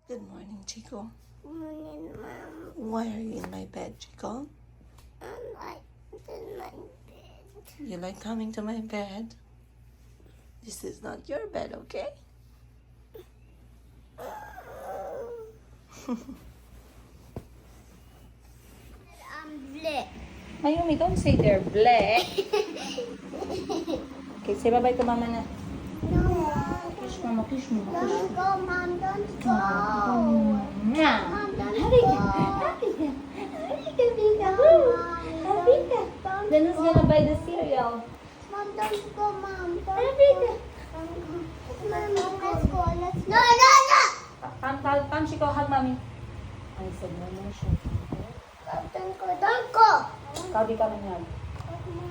Good morning, Chico. Morning, Mom. Why are you in my bed, Chico? I like in my bed. You like coming to my bed? This is not your bed, okay? I'm lit. Mayumi, don't say they're black. Okay, say bye-bye to mama na. No, Mom. Kiss mama, kiss mama, kiss Don't go, Mom. Don't go. Mwah. Mom, don't Harika, go. harika. Harika, Vika. No, Woo. Mom. Harika. Don't Then who's go. gonna buy the cereal? Mom, don't go, Mom. Don't Harika. go. Mom, let's go. Let's go. No, no, no. Come, Chico, hug mommy. I said no, no, siya. Don't go. Don't go. Kabi, kami nga.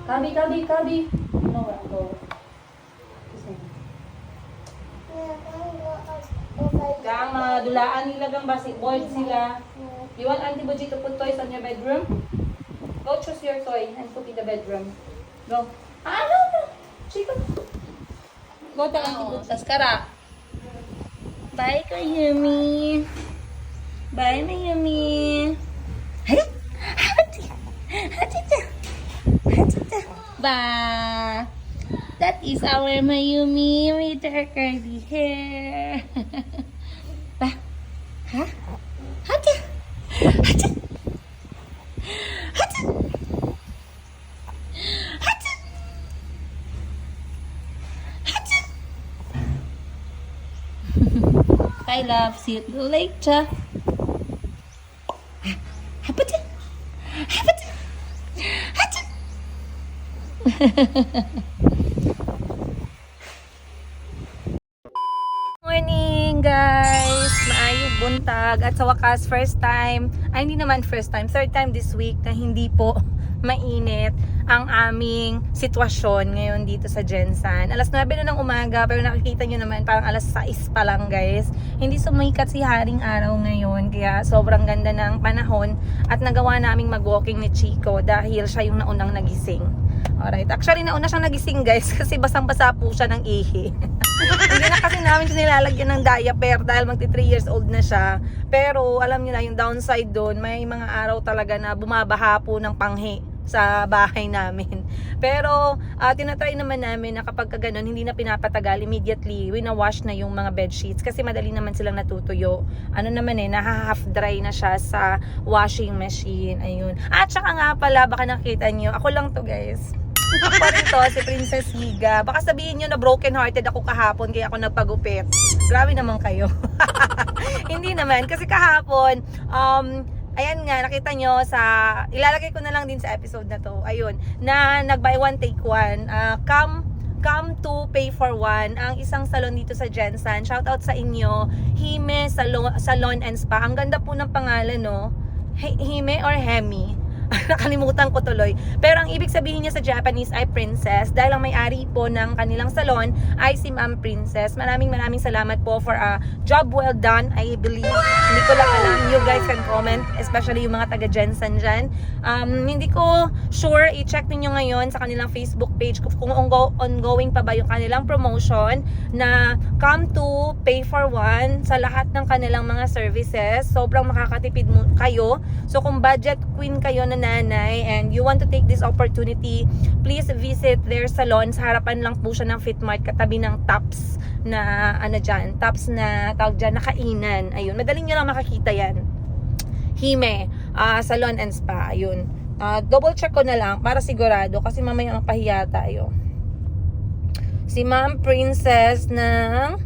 Kabi, kabi, kabi. No, I'll go. Kiss me. Kama, dulaan nila gang basi. Bored sila. You want Auntie Buji to put toys on your bedroom? Go choose your toy and put in the bedroom. Go. No, no. Chico. Go to Auntie Buji. Taskara. Bye, Mayumi. Bye, Mayumi. Bye. That is our Mayumi with her curly hair. Ba? Ha? Hacha. Hacha. Hacha. Hacha. Hacha. I love see you later. Hacha. Hacha. Hacha. Morning guys! Maayong buntag at sa wakas first time, hindi naman first time, third time this week na hindi po mainit ang aming sitwasyon ngayon dito sa Gensan. Alas 9 na ng umaga pero nakikita nyo naman parang alas 6 pa lang guys. Hindi sumikat si Haring Araw ngayon kaya sobrang ganda ng panahon at nagawa naming mag-walking ni Chico dahil siya yung naunang nagising. Alright, actually nauna siyang nagising guys kasi basang-basa po siya ng ihi. Hindi na kasi namin siya nilalagyan ng diaper dahil magti 3 years old na siya. Pero alam niyo na yung downside doon, may mga araw talaga na bumabaha po ng panghi sa bahay namin. Pero tinatry naman namin na kapag ganun, hindi na pinapatagal immediately, wina-wash na yung mga bed sheets kasi madali naman silang natutuyo. Ano naman half dry na siya sa washing machine. Ayun. At saka nga pala, baka nakita niyo, ako lang to guys. Ako rin to, si Princess Higa. Baka sabihin nyo na broken hearted ako kahapon kaya ako nagpagupit. Grabe naman kayo. Hindi naman. Kasi kahapon, ayan nga, nakita nyo sa, ilalagay ko na lang din sa episode na to. Ayun, na nag-buy one, take one. Come to pay for one. Ang isang salon dito sa Gensan. Shout out sa inyo. Hime Salon and Spa. Ang ganda po ng pangalan, no? Hime or Hemi? Nakalimutan ko tuloy. Pero ang ibig sabihin niya sa Japanese ay princess dahil ang may-ari po ng kanilang salon ay si Ma'am Princess. Maraming salamat po for a job well done, I believe. Hindi ko lang alam. You guys can comment, especially yung mga taga Gensan dyan. Hindi ko sure, i-check niyo ngayon sa kanilang Facebook page kung ongoing pa ba yung kanilang promotion na come to pay for one sa lahat ng kanilang mga services. Sobrang makakatipid mo kayo. So kung budget queen kayo na nanay and you want to take this opportunity, please visit their salon. Sa harapan lang po siya ng Fitmart, katabi ng Tops na Tops na tawag dyan, na kainan. Ayun, madaling nyo lang makakita yan. Hime Salon and Spa. Ayun, double check ko na lang para sigurado kasi mamaya ang pahiya tayo. Si Ma'am Princess ng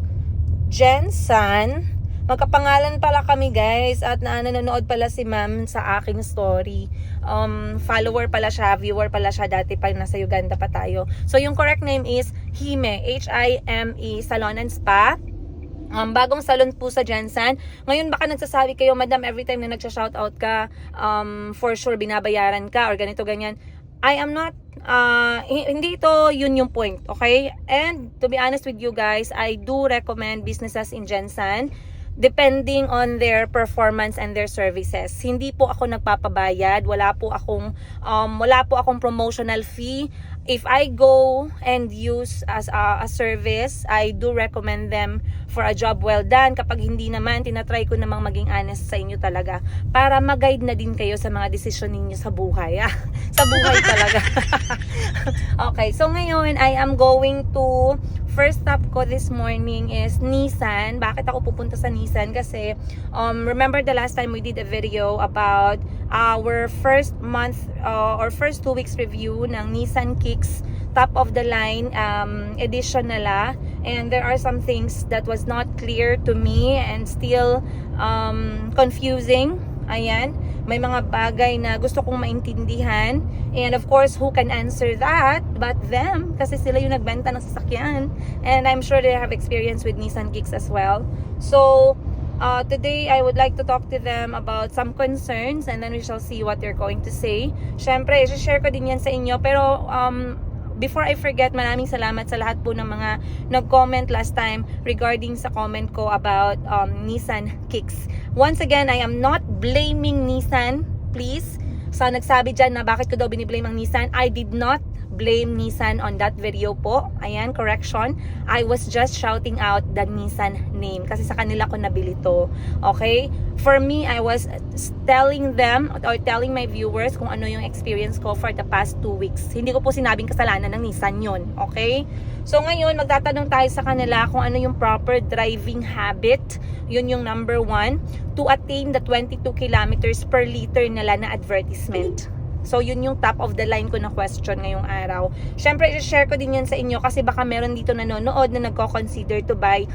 Gensan. Magkapangalan pala kami guys at nanonood pala si Ma'am sa aking story. Follower pala siya, viewer pala siya dati pa nasa Uganda pa tayo. So yung correct name is Hime, H-I-M-E Salon and Spa. Bagong salon po sa Gensan. Ngayon baka nagsasabi kayo, Madam, every time na nagsha-shoutout ka, for sure binabayaran ka or ganito ganyan. I am not, hindi ito yun yung point, okay? And to be honest with you guys, I do recommend businesses in Gensan depending on their performance and their services. Hindi po ako nagpapabayad, wala po akong promotional fee. if I go and use as a service, I do recommend them for a job well done. Kapag hindi naman, tinatry ko namang maging honest sa inyo talaga para mag-guide na din kayo sa mga desisyon ninyo sa buhay. Sa buhay talaga. Okay, so ngayon I am going to, first stop ko this morning is Nissan. Bakit ako pupunta sa Nissan? Kasi remember the last time we did a video about our first month or first 2 weeks review ng Nissan Kicks top of the line edition nila, and there are some things that was not clear to me and still confusing. Ayan, may mga bagay na gusto kong maintindihan, and of course who can answer that but them, kasi sila yung nagbenta ng sasakyan, and I'm sure they have experience with Nissan Kicks as well. So today I would like to talk to them about some concerns, and then we shall see what they're going to say. Syempre, i-share ko din yan sa inyo, pero before I forget, maraming salamat sa lahat po ng mga nag-comment last time regarding sa comment ko about Nissan Kicks. Once again, I am not blaming Nissan, please. Sa nagsabi dyan na bakit ko daw biniblame ang Nissan, I did not blame Nissan on that video po. Ayan, correction. I was just shouting out the Nissan name kasi sa kanila ko nabili to. Okay? For me, I was telling them or telling my viewers kung ano yung experience ko for the past 2 weeks. Hindi ko po sinabing kasalanan ng Nissan yun. Okay? So ngayon, magtatanong tayo sa kanila kung ano yung proper driving habit. Yun yung number 1 to attain the 22 kilometers per liter nila na advertisement. So, yun yung top of the line ko na question ngayong araw. Syempre, i-share ko din yan sa inyo kasi baka meron dito nanonood na nagko-consider to buy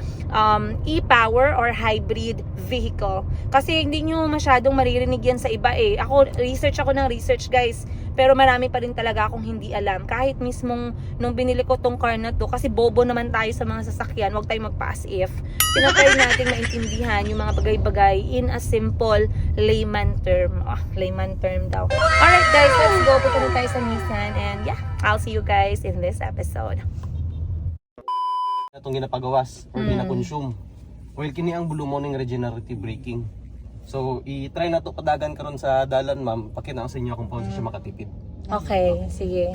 e-power or hybrid vehicle. Kasi hindi nyo masyadong maririnig yan sa iba eh. Research ako ng research, guys. Pero marami pa rin talaga akong hindi alam. Kahit mismong nung binili ko tong car na to, kasi bobo naman tayo sa mga sasakyan, huwag tayong magpa-as if. Tinatry natin maintindihan yung mga bagay-bagay in a simple layman term. Layman term daw. Alright guys, let's go. Punta na tayo sa Nissan, and yeah, I'll see you guys in this episode. Itong ginapagawas or ginakonsume. Well, kini ang blue morning regenerative braking. So, i-try na to padagan karon sa dalan, ma'am. Pakita sa inyo kung paano siya makatipid. Okay, sige.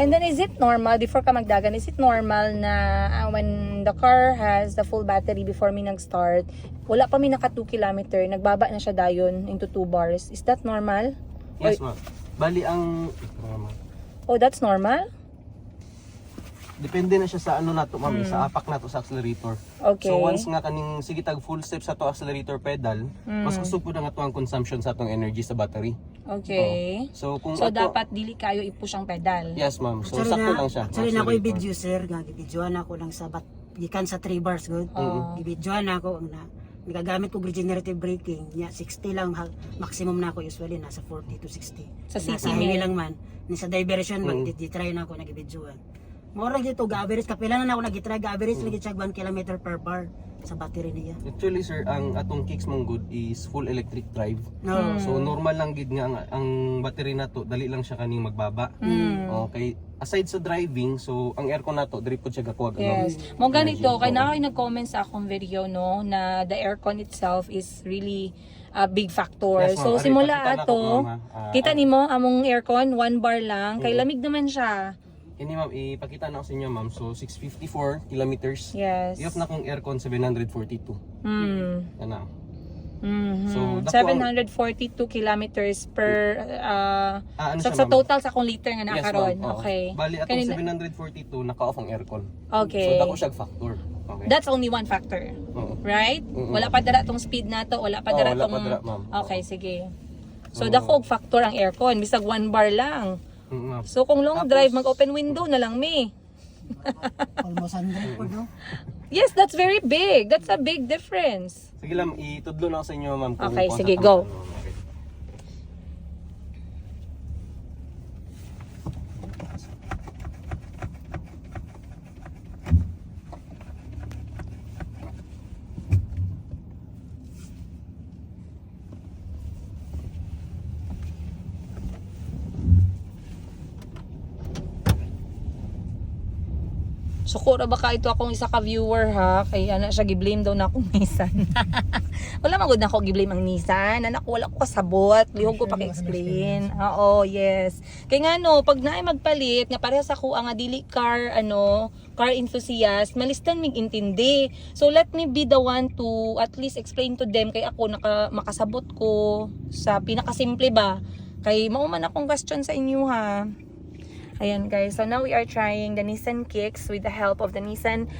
And then is it normal, before ka magdagan, is it normal na when the car has the full battery before me nag-start, wala pa mi naka 2 kilometer, nagbaba na siya dayon into 2 bars. Is that normal? Yes, ma'am. Bali ang... Oh, that's normal? Depende na siya sa ano nato, ma'am, sa apak nato sa accelerator. Okay. So once nga kaning sige tag full step sa to accelerator pedal, mas gusto po na nga to ang consumption sa atong energy sa battery. Okay. So kung So, ato, dapat dili kayo i-push ang pedal. yes, ma'am. So sakto lang siya. Actually na ako accelerator. i-video sir, gibidyoan ako lang sa gikan sa 3 bars good. Gibidyoan ako na nagagamit ko regenerative braking, nya 60 lang maximum na ako usually nasa 40 to 60. Sa Nasa city highway may- lang man, ni sa diversion man di-try na ako nagibidyoan. Mora dito ga-average kapila na ako nagitry ga-average lagi siya 1 km per bar sa battery niya. Actually, sir, ang atong kicks mong good is full electric drive. No. So normal lang gid nga ang battery nato dali lang siya kaning magbaba. Okay. Aside sa driving, so ang aircon nato diri pod siya gakuha Yes. Mo ganito, kay na ako nag-comment sa akong video no na the aircon itself is really a big factor. Yes, ma'am. So Ari, simula pakita na ato, ko, ma'am, kita nimo among aircon 1 bar lang, kay lamig naman siya. Ini ma'am, ipakita na ko sa inyo ma'am. So 654 kilometers. Yes. I-off na kong aircon 742. Yan na. So, dako ang- 742 kilometers per ano so, siya, sa ma'am? total sa akong liter nga Yes, nakaroon. ma'am. Oo. Okay. Bali atong Kanina- 742 naka-off ang aircon. Okay. So dako siya factor. Okay. That's only one factor. Oo. Right? Wala pa dara tong speed nato, wala pa Oo, dara wala tong pa dara, ma'am. Okay, sige. So dako og factor ang aircon, bisag 1 bar lang. Ma'am. So kung long Tapos- drive, mag-open window na lang me. Almost 100 po no. Yes, that's very big. That's a big difference. Sige lang, itudlo na ako sa inyo ma'am. kung Okay, paano sige, sa go. ano, okay. Suko ra baka ito akong isa ka viewer ha. Kay ana siya gi-blame daw na akong Nissan. Wala man gud na ako gi-blame ang Nissan. Anak wala ko kasabot. Lihog ko paki-explain. Oo, yes. Kay nga no, pag naay magpalit nga parehas ako ang dili car car enthusiast, malistan mig intindi. So let me be the one to at least explain to them kay ako makasabot ko sa pinakasimple ba. Kay mao man akong question sa inyo ha. Ayan guys, so now we are trying the Nissan Kicks with the help of the Nissan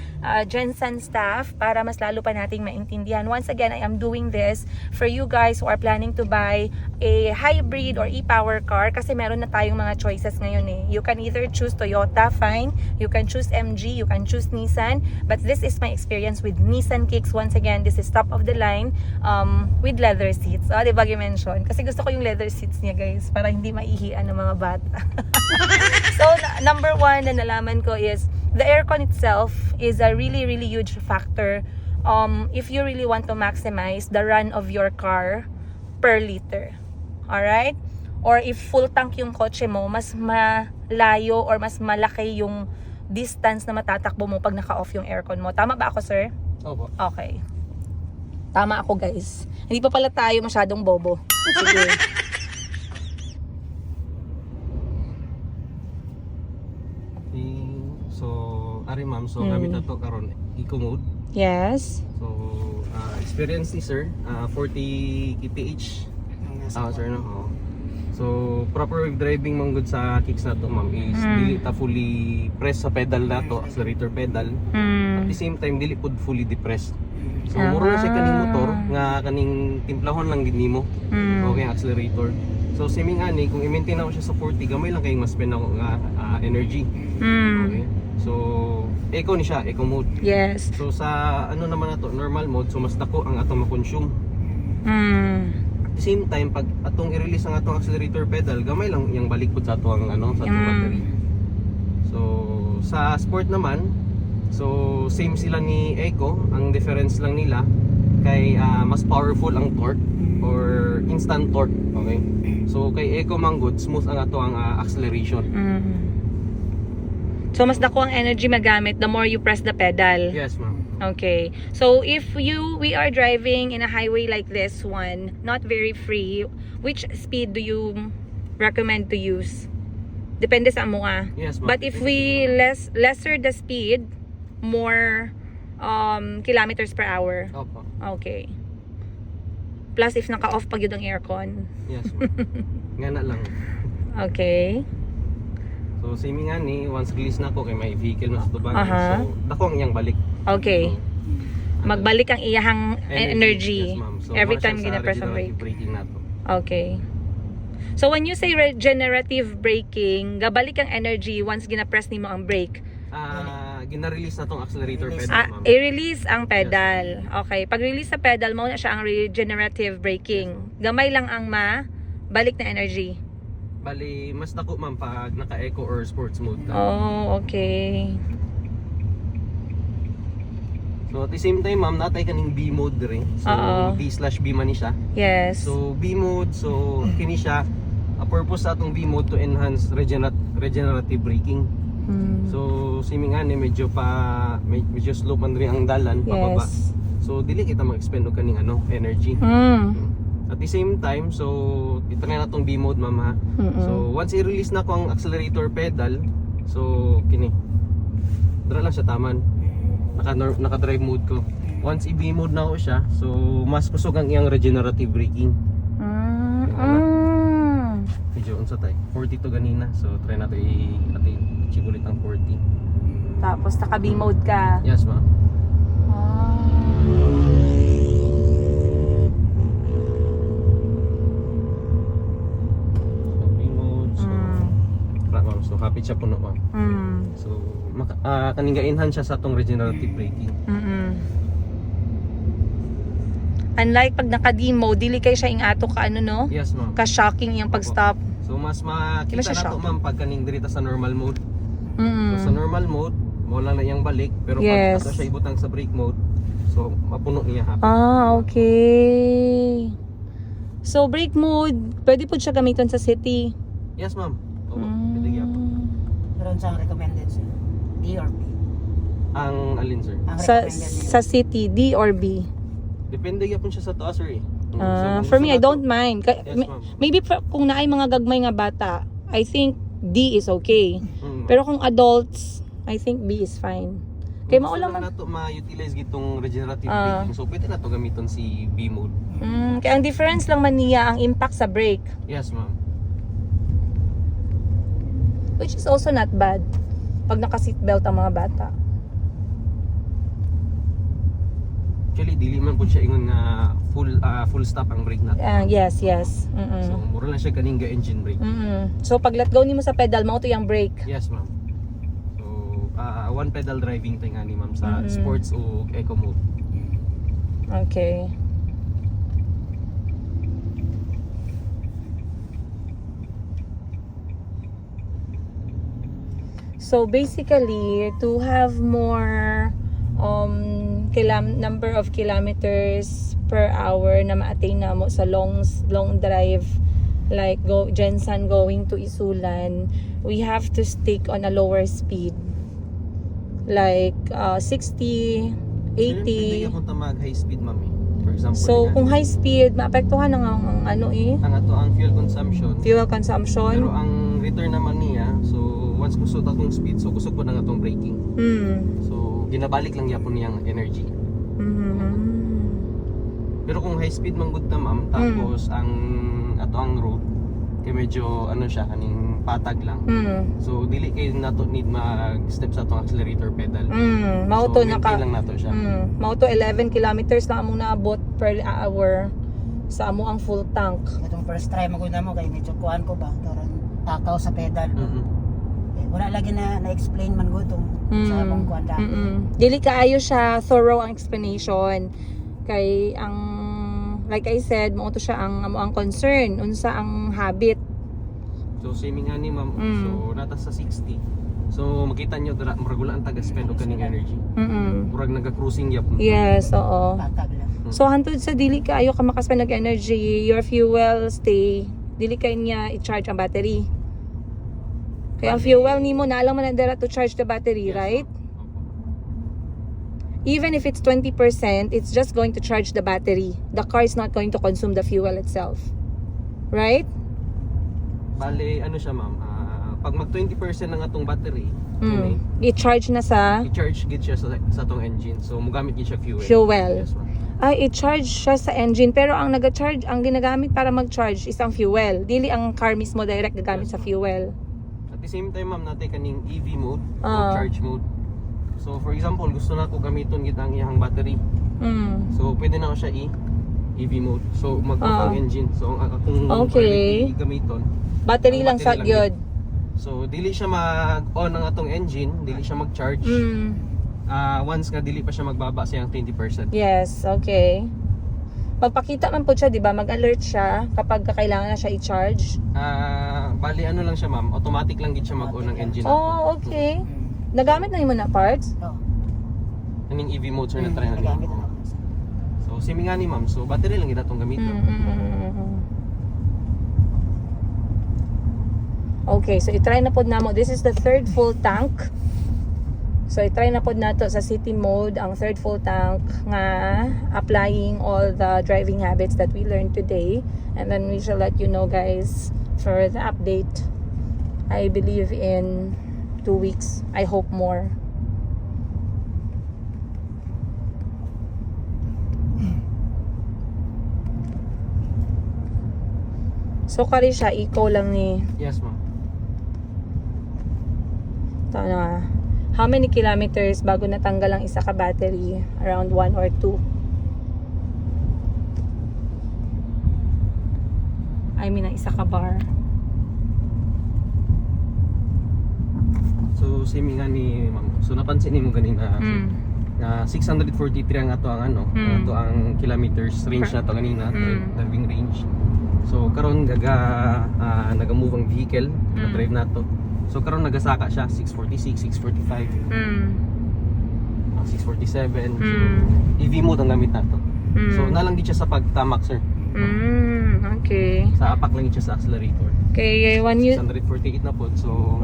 Gensan staff para mas lalo pa nating maintindihan. Once again, I am doing this for you guys who are planning to buy a hybrid or e-power car kasi meron na tayong mga choices ngayon eh. You can either choose Toyota, fine. You can choose MG, you can choose Nissan. But this is my experience with Nissan Kicks. Once again, this is top of the line with leather seats. Oh, diba i-mention? Kasi gusto ko yung leather seats niya guys para hindi maihian ng mga bata. So, number one na nalaman ko is the aircon itself is a really huge factor if you really want to maximize the run of your car per liter. Alright? Or if full tank yung kotse mo, mas malayo or mas malaki yung distance na matatakbo mo pag naka-off yung aircon mo. Tama ba ako, sir? Opo. Okay. Tama ako, guys. Hindi pa pala tayo masyadong bobo. Sige. So, ari ma'am, so gamit na to karon eco mode. Yes. So, experience ni sir, 40 kph. Sir, no? Oh. So, proper driving mong good sa kicks na to ma'am is dili ta fully press sa pedal na to, accelerator pedal. At the same time, dili pod fully depressed. So, mura na siya kaning motor nga kaning timplahon lang gid nimo. Okay, accelerator. So, same nga ni kung i-maintain ako siya sa 40, gamay lang kayong ma-spend ako nga energy. Okay. So, eco ni siya, eco mode. Yes. So sa ano naman na to, normal mode, so mas dako ang atong ma-consume. At the same time, pag atong i-release ang atong accelerator pedal, gamay lang yung balik po sa atong sa atong battery. So sa sport naman, so same sila ni eco, ang difference lang nila kay mas powerful ang torque or instant torque. Okay. So kay eco man good, smooth ang atong acceleration. So, mas dako ang energy magamit the more you press the pedal. Yes, ma'am. Okay. So, if we are driving in a highway like this one, not very free, which speed do you recommend to use? Depende sa amo ah. Yes, ma'am. But if we lesser the speed, more kilometers per hour. Opo. Okay. Plus if naka-off pag yun ang aircon. Yes, ma'am. Nga na lang. Okay. So same nga ni, once release na ako kay may vehicle na sa tubangan. Aha. So dako ang iyang balik. Okay. So, Magbalik ang iyahang energy. Yes, ma'am. So, every more time siya sa gina-press ang regenerative brake. braking na to. Okay. So when you say regenerative braking, gabalik ang energy once gina-press nimo ang brake. Gina-release na tong accelerator pedal, ma'am. I-release ang pedal. Okay. Pag-release sa pedal, mao na siya ang regenerative braking. Gamay lang ang balik na energy. Bali, mas dako ma'am pag naka-eco or sports mode ka. Oh, okay. So at the same time ma'am, natay kaning B mode rin. So B/B man ni siya. Yes. So B mode, so kini siya a purpose sa atong B mode to enhance regenerative braking. So simi nga ni medyo slow man rin ang dalan pababa. Yes. So dili kita mag-expend og kaning energy. At the same time, so itry na tong B mode ma'am ha. So once i-release na ko ang accelerator pedal, so kini dra lang siya taman. Naka-drive mode ko. Once i-B mode na ko siya, so mas kusog ang iyang regenerative braking. Medyo unsa tay? 40 to ganina. So try nato i-achieve ulit ang 40. Tapos naka-B mode ka. Yes ma'am. So kapit siya puno ma'am. So kaning ga-enhance siya sa atong regenerative braking. Unlike pag naka-D-mode, dili kay siya ingato ka no? Yes ma'am. Ka-shocking yung pag-stop. So mas makita na to ma'am pag kaning dirita sa normal mode. So sa normal mode, mo lang na iyang balik, pero pag ato siya ibutang sa brake mode, so mapuno niya hapon. Okay. So brake mode, pwede po siya gamiton sa city. Yes ma'am. Oo, pwede gyapon. Pero sa recommended sa D or B. Ang alin sir? Ang Sa recommended niyo. sa city, D or B? Depende gyapon siya sa tuwa sir eh. For me, I don't mind. Yes, ma'am. Maybe kung naay mga gagmay nga bata, I think D is okay. Mm. Pero kung adults, I think B is fine. Kaya Kung maulang gusto lang nato ma-utilize gitong regenerative Ah. braking, so pwede na to gamiton si B mode. Kaya ang difference lang man niya ang impact sa brake, Yes ma'am. which is also not bad pag naka-seatbelt ang mga bata. Actually, dili man po siya ingon nga full stop ang brake nato. Yes. So, mura lang siya kaning engine brake. So pag let go nimo sa pedal, mao to yung brake. Yes ma'am. So, one pedal driving tayo nga ni ma'am sa sports o eco mode. Okay. So basically, to have more number of kilometers per hour na ma-attain na mo sa long drive, like Jensan going to Isulan, we have to stick on a lower speed, like 60, 80. Pwede ka punta mag high speed ma'am eh. For example, So kung high speed, maapektuhan ang ang ato ang fuel consumption. fuel consumption. Pero ang return naman niya, so once kusog atong speed, so kusog po na nga atong braking. So ginabalik lang yapon niyang energy. Pero kung high speed man gud ta ma'am, tapos ang ato ang road kay medyo ano siya kaning patag lang. So dili kay nato need mag-step sa atong accelerator pedal. Mao So to maintain lang nato siya. Mao to 11 kilometers lang among naabot per hour sa amo ang full tank. Itong first try maguna mo kay medyo kuan ko ba karon takaw sa pedal. Mhm. Eh, wala lagi na-explain man ko itong sa akong kuan dati. Dili kaayo siya thorough ang explanation kay ang like I said, mao to siya ang concern unsa ang habit. So same nga ni ma'am. So nata sa 60. So makita nyo dira murag wala ang taga-spend og kaning energy. Murag naga-cruising yapon. Yes, oo. Patag lang. So hantod sa dili kaayo ka makaspend ng energy, your fuel stay, dili kay niya i-charge ang battery. Kaya ang fuel nimo na lang man dira to charge the battery, Yes, right? ma'am. Even if it's 20%, it's just going to charge the battery. The car is not going to consume the fuel itself. Right? Bale, ano siya ma'am, pag mag 20% ng atong battery, kini, I-charge na sa i-charge gid siya sa atong engine. So mugamit gid siya fuel. fuel. Yes ma'am. Ay, i-charge siya sa engine. Pero ang nag-charge, ang ginagamit para mag-charge is ang fuel. Dili ang car mismo direct gagamit sa fuel. At the same time ma'am, natin kaning EV mode o Ah. charge mode. So for example, gusto na ko gamiton gid ang iyang battery. So pwede na ko siya EV mode. So mag-off ang engine. So ang akong Okay. gamiton, Battery ang lang sa battery gyud. so dili siya mag-on ang atong engine, dili siya mag-charge. Once nga dili pa siya magbaba sa iyang 20%. Yes, okay. Magpakita man po siya, di ba? Mag-alert siya kapag kailangan na siya i-charge. Bali ano lang siya ma'am, automatic lang gid siya mag-on ang engine. Oh, okay. Nagamit na mo na parts? Oh. Kaning EV mode sir na try na Nagamit niya. na ako. So same nga ni ma'am, so battery lang gid atong gamiton. Okay, so i-try na pod namo. This is the third full tank. So i-try na pod nato sa city mode ang third full tank nga applying all the driving habits that we learned today, and then we shall let you know guys for the update. I believe in 2 weeks. I hope more. So kari siya eco lang ni Yes ma'am. how many kilometers bago natanggal ang isa ka battery? Around 1 or 2. I mean, ang isa ka bar. So same nga ni ma'am. So napansin nimo ganina na 643 ang ato ang ang ato ang kilometers range na to ganina, driving range. So karon naga-move ang vehicle, na drive nato. So karon nagasaka siya 646, 645, 647. So EV mode ang gamit nato. So nalang gid siya sa pagtamak sir. Okay. Sa apak lang gid siya sa accelerator. Okay, when you 648 na po. So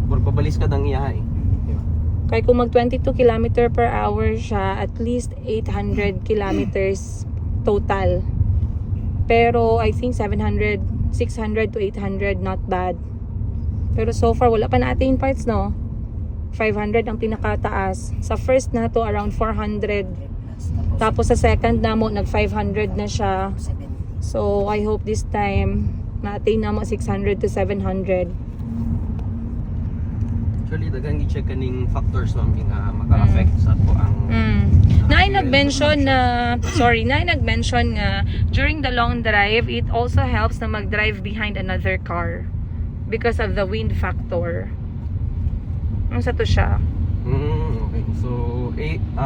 pagpabalis ka dang iya eh. Diba? Kaya kung mag 22 km per hour siya, at least 800 kilometers total. Pero I think 600 to 800, not bad. Pero so far, wala pa natin parts, no? 500 ang pinakataas. Sa first na to, around 400. Tapos sa second na mo, nag 500 na siya. 7. So I hope this time, ma-attain na mo 600 to 700. Actually, dagang i-check kaning factors ma'am nga maka-affect sa ato ang Na nag-mention nga during the long drive, it also helps na mag-drive behind another car because of the wind factor. Ano sa to siya? okay. So,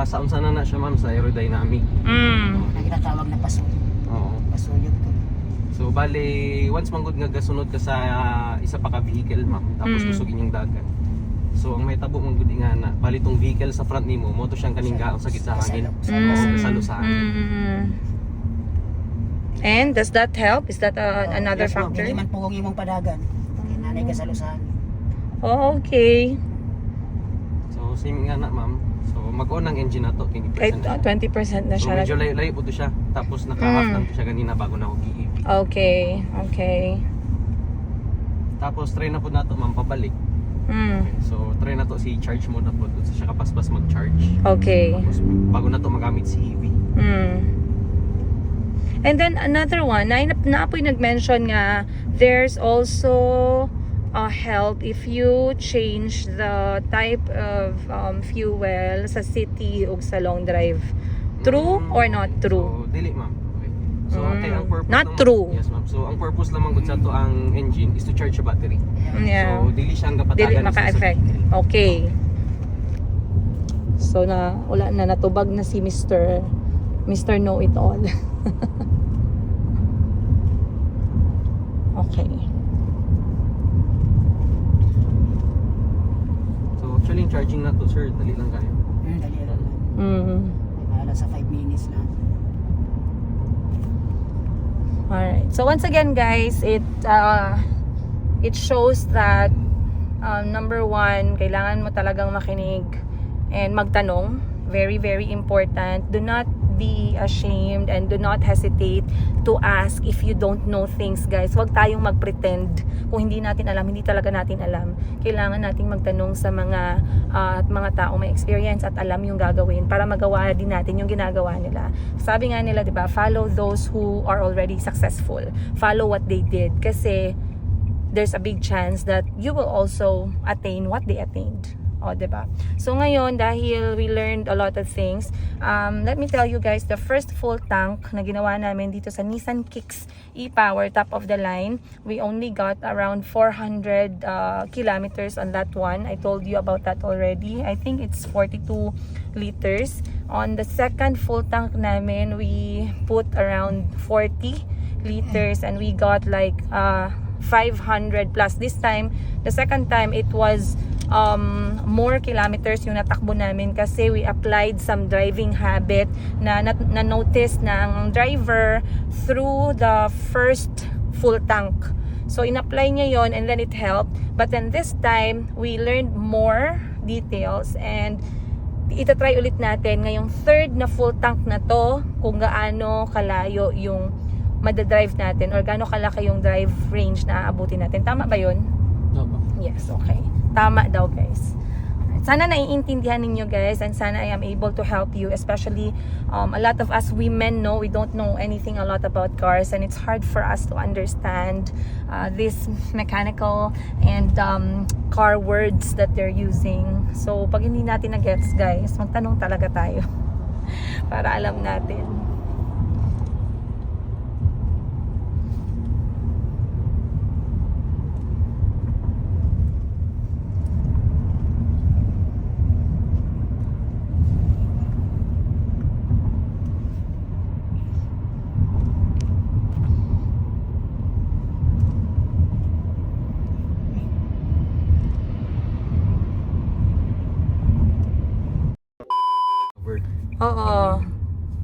sa unsa na siya ma'am sa aerodynamic. Ang ginatawag na pasuyo. Oo. Pasuyot ko. So, bale, once manggod nga gasunod ka sa isa pa ka vehicle ma'am, tapos kusugin yung dagat. So, ang may tabo manggod nga na, bali tong vehicle sa front nimo, mo to siyang kaninggaon sa gitsa hangin. Kasalo sa hangin. And does that help? Is that another Yes, factor? Hindi man pugong imong padagan. Nanay ka sa lusahan. Oh, okay. So, same nga na ma'am. So, mag-on ang engine na to, 20%. Right, 20% na So, siya. medyo layo po to siya. Tapos, naka-half lang to siya ganina bago na ako giib. Okay, okay. Tapos, try na po na to ma'am pabalik. So, try na to si charge mode na po. Doon sa siya kapaspas mag-charge. Okay. Tapos, bago na to magamit si EV. And then another one, naapoy nag-mention nga, there's also help if you change the type of fuel sa city o sa long drive. True or not true? So, dili ma'am. Okay. So, ang purpose Not naman- true. Yes ma'am. So, ang purpose lamang gud sa to ang engine is to charge the battery. Yeah. So, dili siya ang kapatagan Dili sa maka-effect. vehicle. Okay. So wala na natubag na si Mr. Know It All. Okay. So, actually, yung charging na to, sir, dali lang kayo. Dali lang. Bahala sa 5 minutes na. Alright. So once again, guys, it shows that number one, kailangan mo talagang makinig and magtanong. Very, very important. Do not be ashamed and do not hesitate to ask if you don't know things, guys. Huwag tayong mag-pretend kung hindi natin alam, hindi talaga natin alam. Kailangan nating magtanong sa mga taong may experience at alam yung gagawin para magawa din natin yung ginagawa nila. Sabi nga nila, 'di ba? Follow those who are already successful. Follow what they did kasi there's a big chance that you will also attain what they attained. O, diba? So, ngayon, dahil we learned a lot of things, let me tell you guys, the first full tank na ginawa namin dito sa Nissan Kicks e-Power, top of the line, we only got around 400 kilometers on that one. I told you about that already. I think it's 42 liters. On the second full tank namin, we put around 40 liters and we got like 500 plus. This time, the second time, it was more kilometers yung natakbo namin kasi we applied some driving habit na notice ng driver through the first full tank. So in-apply niya yon and then it helped. But then this time, we learned more details and itatry ulit natin ngayong third na full tank na to kung gaano kalayo yung madadrive natin or gaano kalaki yung drive range na aabutin natin. Tama ba yun? Tama. Yes, okay. Tama daw, guys. Sana naiintindihan ninyo, guys, and sana I am able to help you, especially a lot of us women we don't know anything a lot about cars and it's hard for us to understand this mechanical and car words that they're using. So, pag hindi natin na-gets, guys, magtanong talaga tayo para alam natin. Oo.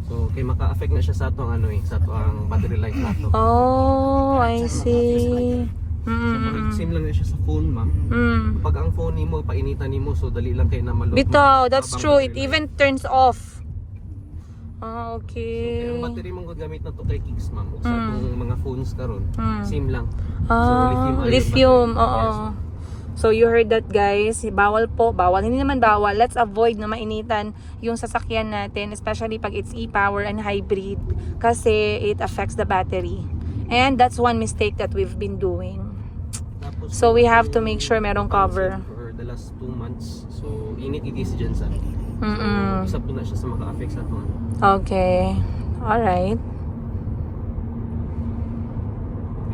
So, kay maka-affect na siya sa ato ang sa ato ang battery life nato. Oh, I see. Same lang na siya sa phone, ma'am. Pag ang phone nimo painitan nimo, so dali lang kay na malot. Bitaw, that's Habang true. It battery life. even turns off. Kaya Okay. ang battery mong gamit na to kay Kicks, ma'am. Ug sa itong mga phones karon, same lang. Lithium, battery. oo. Yes, ma'am. So you heard that, guys. Bawal po, bawal. Hindi naman bawal. Let's avoid na mainitan yung sasakyan natin, especially pag it's e-power and hybrid, kasi it affects the battery. And that's one mistake that we've been doing. Tapos, So we have to make sure merong cover. For the last 2 months. So init it is dyan sa. Mm-mm. So isa po na siya sa maka-affect sa phone. Okay. Alright.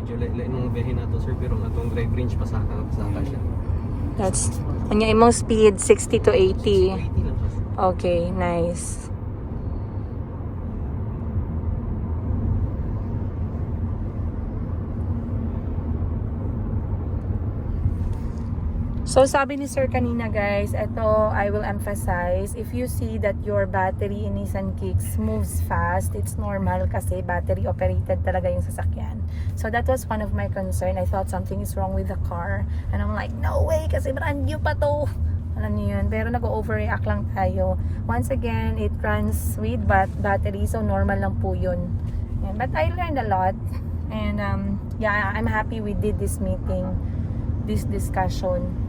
Medyo lain nung biyahe na to, sir, pero ang atong drive range pasaka siya. That's, kanya imong speed, 60 to 80. 80 lang siya. Okay, nice. So sabi ni Sir kanina, guys, ito I will emphasize, if you see that your battery in Nissan Kicks moves fast, it's normal kasi battery operated talaga yung sasakyan. So that was one of my concern. I thought something is wrong with the car. And I'm like, no way, kasi brand new pa to. Alam niyo yun, pero nag-overreact lang tayo. Once again, it runs with battery, so normal lang po yun. Yeah, but I learned a lot. And yeah, I'm happy we did this meeting, this discussion.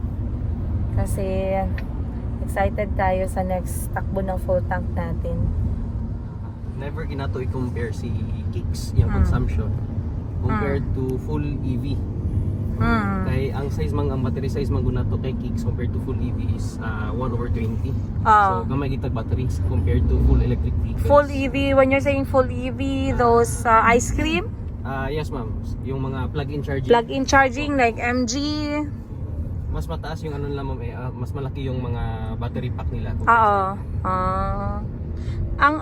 Kasi excited tayo sa next takbo ng full tank natin. Never ginato i-compare si Kicks yung consumption compared to full EV. Kay ang size mang ang battery size mang guna to kay Kicks compared to full EV is 1/20. So gamay gitag batteries compared to full electric vehicles. Full EV, when you're saying full EV, those ice cream, Yes, ma'am. Yung mga plug-in charging. plug-in charging like MG. Mas mataas yung ano lang, ma'am, mas malaki yung mga battery pack nila. Oo. Ang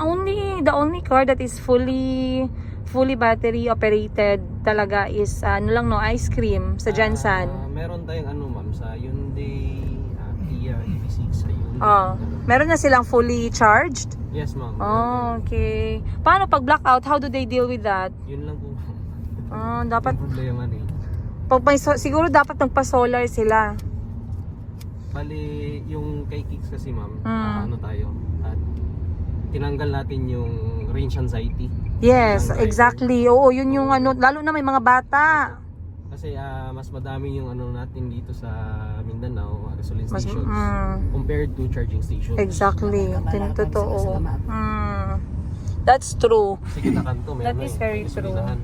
the only car that is fully battery operated talaga is ano lang, no, ice cream sa Jansan. Meron tayong ano, ma'am, sa Hyundai, Kia EV6 ayun. Meron na silang fully charged. Yes, ma'am. Okay. Paano pag blackout? How do they deal with that? Yun lang po. Dapat Yung problema na siguro dapat magpa-solar sila. Bali, yung kay Kicks kasi, ma'am, ano tayo, tinanggal natin yung range anxiety. Yes, ng driver. exactly. Oo, yun yung ano, lalo na may mga bata. Kasi mas madami yung ano natin dito sa Mindanao, gasoline Mas- stations, compared to charging stations. Exactly. Totoo. That's true. Kasi kita kanto, meron That na is eh, very gasolinahan.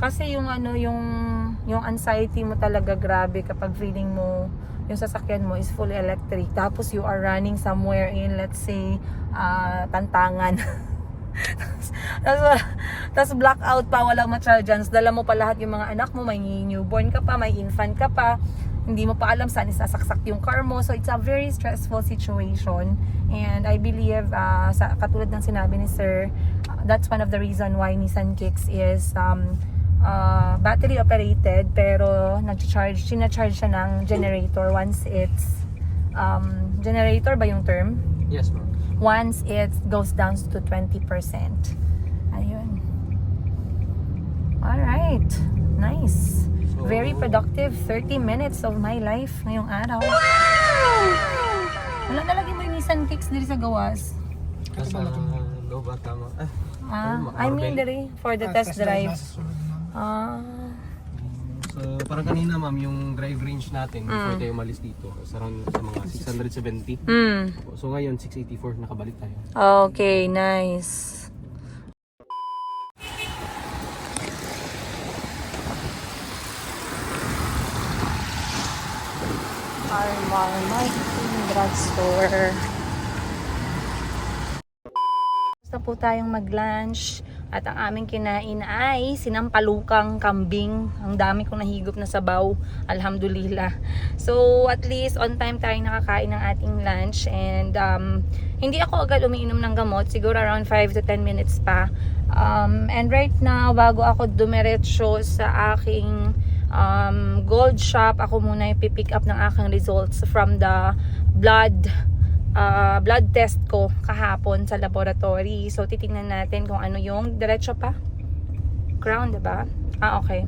Kasi yung ano, yung anxiety mo talaga grabe kapag feeling mo yung sasakyan mo is fully electric. Tapos you are running somewhere in, let's say, Tantangan. Tapos blackout pa, walang ma-charge. Dala mo pa lahat yung mga anak mo, may newborn ka pa, may infant ka pa. Hindi mo pa alam saan isasaksak yung car mo. So it's a very stressful situation. And I believe, katulad ng sinabi ni Sir, that's one of the reason why Nissan Kicks is battery operated, pero sinacharge siya ng generator once it's generator ba yung term? Yes, ma'am. Once it goes down to 20%. Ayun. Alright. Nice. So, Very productive 30 minutes of my life ngayong araw. Wow! Wala na lagi may Nissan Kicks diri sa gawas. Nasa loob at tama. I mean diri for the test drive. So, parang kanina, ma'am, yung drive range natin before tayo umalis dito, sa mga 670. So ngayon, 684, nakabalik tayo. Okay, nice. Marketing drugstore. Basta po tayong mag-lunch. At ang aming kinain ay sinampalukang kambing. Ang dami kong nahigop na sabaw. Alhamdulillah. So, at least on time tayong nakakain ng ating lunch. And hindi ako agad umiinom ng gamot. Siguro around 5 to 10 minutes pa. And right now, bago ako dumiretso sa aking gold shop, ako muna ipipick up ng aking results from the blood test ko kahapon sa laboratory. So, titingnan natin kung ano yung diretso pa. Crown, diba? Okay.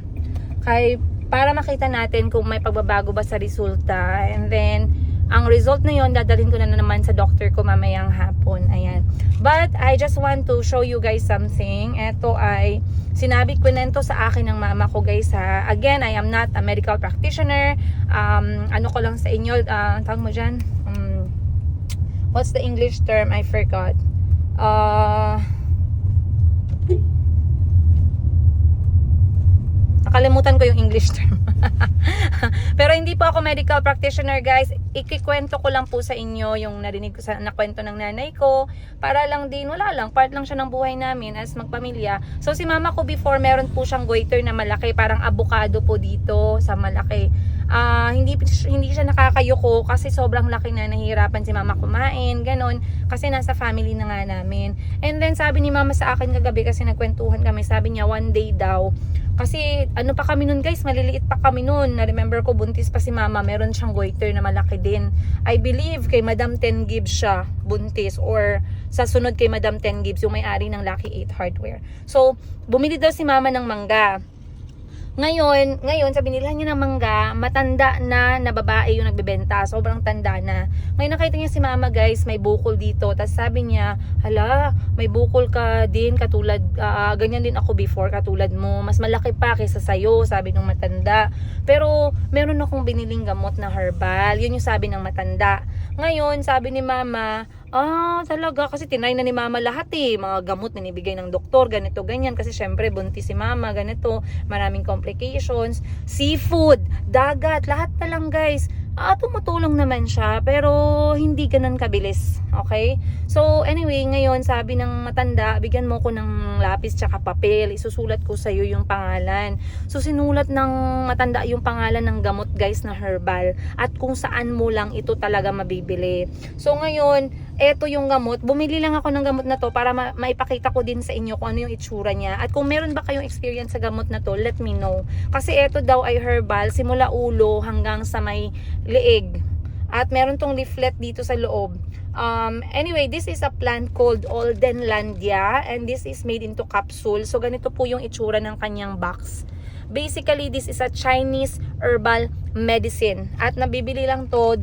para makita natin kung may pagbabago ba sa resulta. And then, ang result na yon dadalhin ko na naman sa doctor ko mamayang hapon. Ayan. But, I just want to show you guys something. Ito ay, sinabi ko nento sa akin ng mama ko guys ha. Again, I am not a medical practitioner. Ano ko lang sa inyo, tawag mo dyan? What's the English term? I forgot. Nakalimutan ko yung English term. Pero hindi po ako medical practitioner guys. Ikikwento ko lang po sa inyo yung narinig ko sa nakwento ng nanay ko. Para lang din, wala lang. Part lang siya ng buhay namin as magpamilya. So si mama ko before, meron po siyang goiter na malaki. Parang avocado po dito sa malaki. Hindi siya nakakayuko kasi sobrang laki na, nahihirapan si mama kumain, ganon, kasi nasa family na nga namin. And then sabi ni mama sa akin kagabi, kasi nagkwentuhan kami, sabi niya one day daw, kasi ano pa kami nun guys, maliliit pa kami nun, na-remember ko buntis pa si mama, meron siyang goiter na malaki din. I believe kay Madam 10 Gibbs siya buntis, or sa sunod kay Madam 10 Gibbs, yung may-ari ng Lucky 8 Hardware. So bumili daw si mama ng mangga. Ngayon, sabi nila niya ng mangga, matanda na babae yung nagbebenta. Sobrang tanda na. Ngayon nakita niya si mama guys, may bukol dito. Tapos sabi niya, hala, may bukol ka din, katulad, ganyan din ako before, katulad mo. Mas malaki pa kaysa sayo, sabi ng matanda. Pero, meron akong biniling gamot na herbal. Yun yung sabi ng matanda. Ngayon, sabi ni mama, talaga, kasi tinry na ni mama lahat eh. Mga gamot na nibigay ng doktor, ganito, ganyan. Kasi syempre, buntis si mama, ganito, maraming complications. Seafood, dagat, lahat na lang guys. Tumutulong naman siya, pero hindi ganun kabilis. Okay? So, anyway, ngayon, sabi ng matanda, bigyan mo ko ng lapis tsaka papel. Isusulat ko sa'yo yung pangalan. So, sinulat ng matanda yung pangalan ng gamot guys na herbal. At kung saan mo lang ito talaga mabibili. So, ngayon, eto yung gamot. Bumili lang ako ng gamot na to para maipakita ko din sa inyo kung ano yung itsura niya. At kung meron ba kayong experience sa gamot na to, let me know. Kasi eto daw ay herbal, simula ulo hanggang sa may leeg. At meron tong leaflet dito sa loob. Anyway, this is a plant called Oldenlandia, and this is made into capsule. So, ganito po yung itsura ng kanyang box. Basically, this is a Chinese herbal medicine. At nabibili lang to,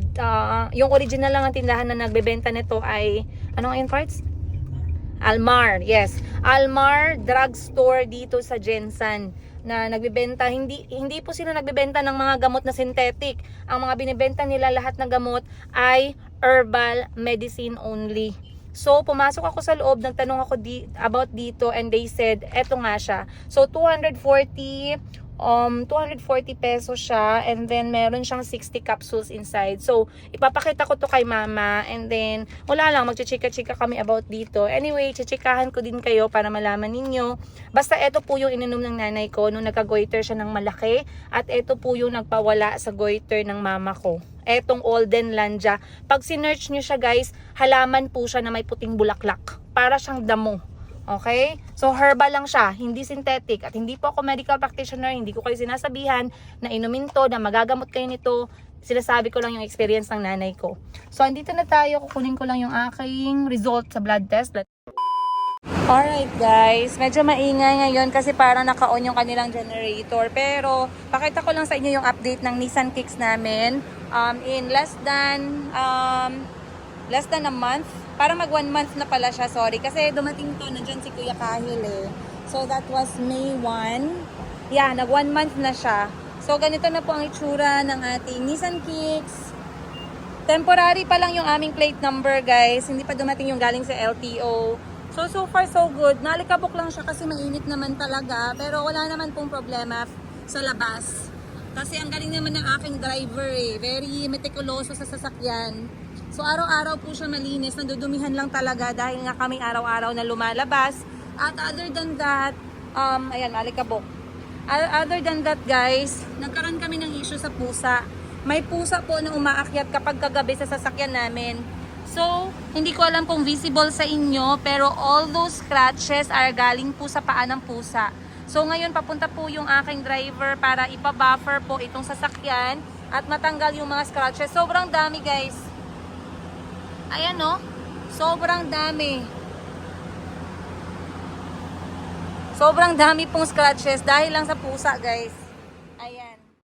yung original lang ang tindahan na nagbebenta nito ay, ano nga yung parts? Almar, yes. Almar Drugstore dito sa Jensen na nagbebenta. Hindi po sila nagbebenta ng mga gamot na synthetic. Ang mga binibenta nila lahat ng gamot ay herbal medicine only. So, pumasok ako sa loob, nagtanong ako about dito, and they said, eto nga siya. So, 240 pesos siya, and then meron siyang 60 capsules inside. So, ipapakita ko to kay mama, and then, wala lang, magchichika-chika kami about dito. Anyway, chichikahan ko din kayo para malaman ninyo. Basta eto po yung ininom ng nanay ko nung nagka-goiter siya ng malaki, at eto po yung nagpawala sa goiter ng mama ko. Etong Oldenlandia. Pag sinearch nyo siya guys, halaman po siya na may puting bulaklak. Para siyang damo. Okay? So herbal lang siya, hindi synthetic. At hindi po ako medical practitioner, hindi ko kayo sinasabihan na inumin to, na magagamot kayo nito. Sinasabi ko lang yung experience ng nanay ko. So andito na tayo, kukunin ko lang yung aking result sa blood test. Alright guys, medyo maingay ngayon kasi parang naka-on yung kanilang generator. Pero pakita ko lang sa inyo yung update ng Nissan Kicks namin. In less than a month. Parang mag 1 month na pala siya, sorry. Kasi dumating to, nandyan si Kuya Kahil eh. So that was May 1. Yeah, nag 1 month na siya. So ganito na po ang itsura ng ating Nissan Kicks. Temporary pa lang yung aming plate number guys. Hindi pa dumating yung galing sa LTO. So far so good. Nalikabok lang siya kasi mainit naman talaga. Pero wala naman pong problema sa labas. Kasi ang galing naman ng aking driver eh. Very meticuloso sa sasakyan. So araw-araw po siya malinis. Nandudumihan lang talaga dahil nga kami araw-araw na lumalabas. At other than that, ayan, malikabok. Other than that guys, nagkaroon kami ng issue sa pusa. May pusa po na umaakyat kapag kagabi sa sasakyan namin. So, hindi ko alam kung visible sa inyo, pero all those scratches are galing po sa paa ng pusa. So, ngayon papunta po yung aking driver para ipabuffer po itong sasakyan at matanggal yung mga scratches. Sobrang dami guys. Ayan no, sobrang dami. Sobrang dami pong scratches dahil lang sa pusa guys. Ayan.